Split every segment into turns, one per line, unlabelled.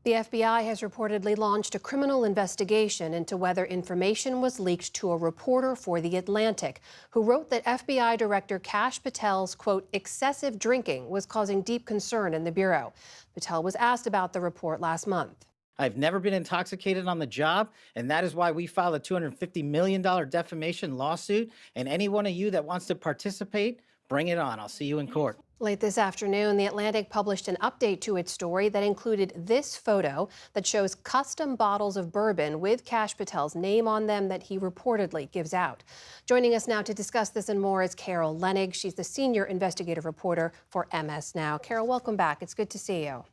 The FBI has reportedly launched a criminal investigation into whether information was leaked to a reporter for The Atlantic, who wrote that FBI Director Kash Patel's, quote, excessive drinking was causing deep concern in the Bureau. Patel was asked about the report last month.
I've never been intoxicated on the job, and that is why we filed a $250 million defamation lawsuit. And any one of you that wants to participate, bring it on. I'll see you in court.
Late this afternoon, The Atlantic published an update to its story that included this photo that shows custom bottles of bourbon with Kash Patel's name on them that he reportedly gives out. Joining us now to discuss this and more is Carol Leonnig. She's the senior investigative reporter for MS Now. Carol, welcome back. It's good to see you.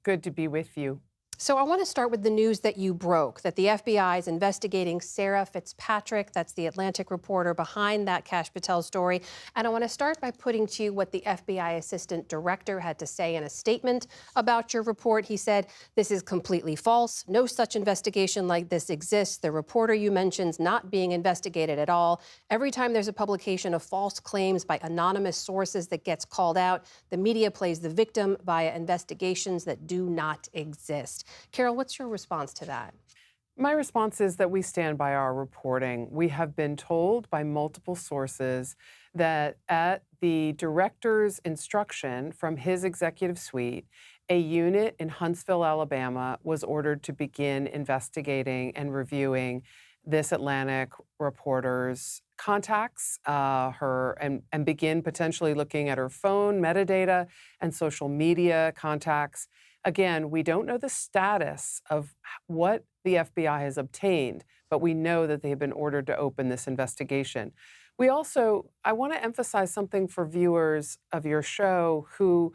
Good to be with you.
So I want to start with the news that you broke, that the FBI is investigating Sarah Fitzpatrick. That's the Atlantic reporter behind that Kash Patel story. And I want to start by putting to you what the FBI assistant director had to say in a statement about your report. He said, this is completely false. No such investigation like this exists. The reporter you mentioned is not being investigated at all. Every time there's a publication of false claims by anonymous sources that gets called out, the media plays the victim via investigations that do not exist. Carol, what's your response to that?
My response is that we stand by our reporting. We have been told by multiple sources that at the director's instruction from his executive suite, a unit in Huntsville, Alabama, was ordered to begin investigating and reviewing this Atlantic reporter's contacts, and begin potentially looking at her phone metadata and social media contacts. Again, we don't know the status of what the FBI has obtained, but we know that they have been ordered to open this investigation. I want to emphasize something for viewers of your show who,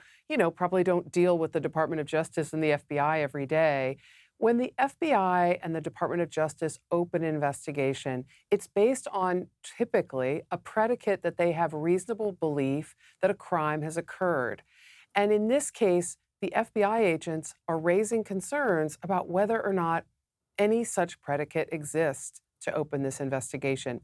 probably don't deal with the Department of Justice and the FBI every day. When the FBI and the Department of Justice open an investigation, it's based on typically a predicate that they have reasonable belief that a crime has occurred. And in this case, the FBI agents are raising concerns about whether or not any such predicate exists to open this investigation.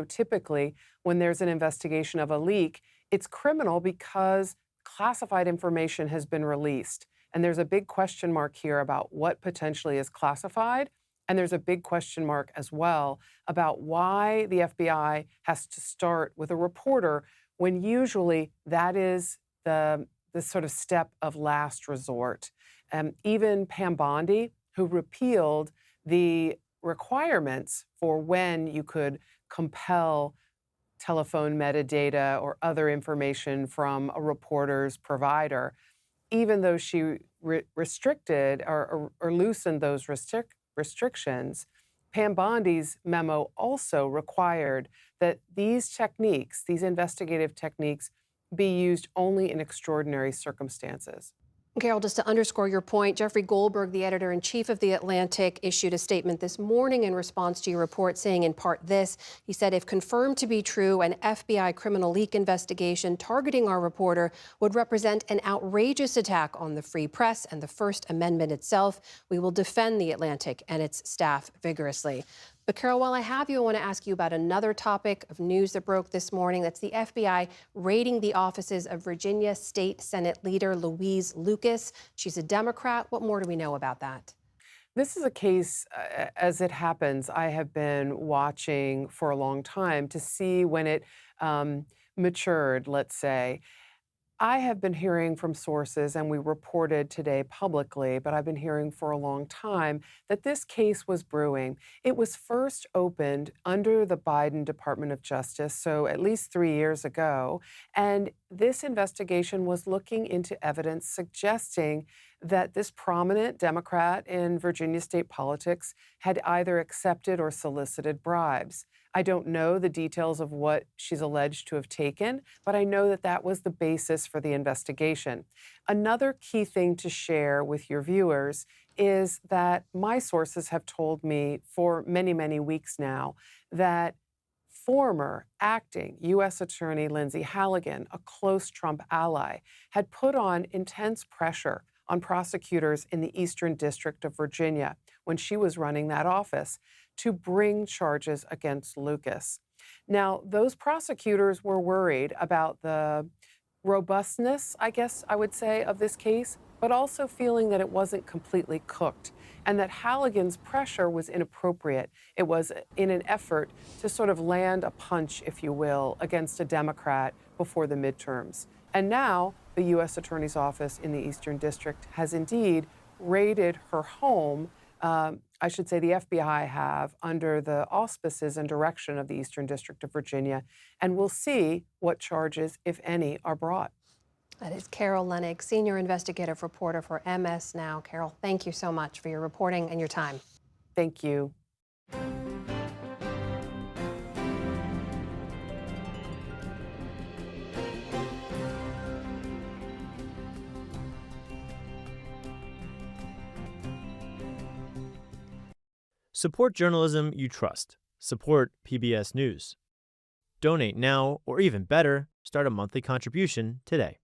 Typically, when there's an investigation of a leak, it's criminal because classified information has been released. And there's a big question mark here about what potentially is classified. And there's a big question mark as well about why the FBI has to start with a reporter when usually that is the sort of step of last resort. Even Pam Bondi, who repealed the requirements for when you could compel telephone metadata or other information from a reporter's provider, even though she restricted or loosened those restrictions, Pam Bondi's memo also required that these techniques, these investigative techniques, be used only in extraordinary circumstances.
Carol, just to underscore your point, Jeffrey Goldberg, the editor-in-chief of The Atlantic, issued a statement this morning in response to your report saying in part this. He said, if confirmed to be true, an FBI criminal leak investigation targeting our reporter would represent an outrageous attack on the free press and the First Amendment itself. We will defend The Atlantic and its staff vigorously. But Carol, while I have you, I want to ask you about another topic of news that broke this morning. That's the FBI raiding the offices of Virginia State Senate Leader Louise Lucas. She's a Democrat. What more do we know about that?
This is a case, as it happens, I have been watching for a long time to see when it matured, let's say. I have been hearing from sources, and we reported today publicly, but I've been hearing for a long time that this case was brewing. It was first opened under the Biden Department of Justice, so at least 3 years ago, and this investigation was looking into evidence suggesting that this prominent Democrat in Virginia state politics had either accepted or solicited bribes. I don't know the details of what she's alleged to have taken, but I know that that was the basis for the investigation. Another key thing to share with your viewers is that my sources have told me for many, many weeks now that former acting U.S. Attorney Lindsay Halligan, a close Trump ally, had put on intense pressure on prosecutors in the Eastern District of Virginia when she was running that office to bring charges against Lucas. Now, those prosecutors were worried about the robustness, I guess I would say, of this case, but also feeling that it wasn't completely cooked and that Halligan's pressure was inappropriate. It was in an effort to sort of land a punch, if you will, against a Democrat before the midterms. And now the U.S. Attorney's Office in the Eastern District has indeed raided her home. I should say the FBI have, under the auspices and direction of the Eastern District of Virginia, and we'll see what charges, if any, are brought.
That is Carol Leonnig, senior investigative reporter for MS Now. Carol, thank you so much for your reporting and your time.
Thank you.
Support journalism you trust. Support PBS News. Donate now, or even better, start a monthly contribution today.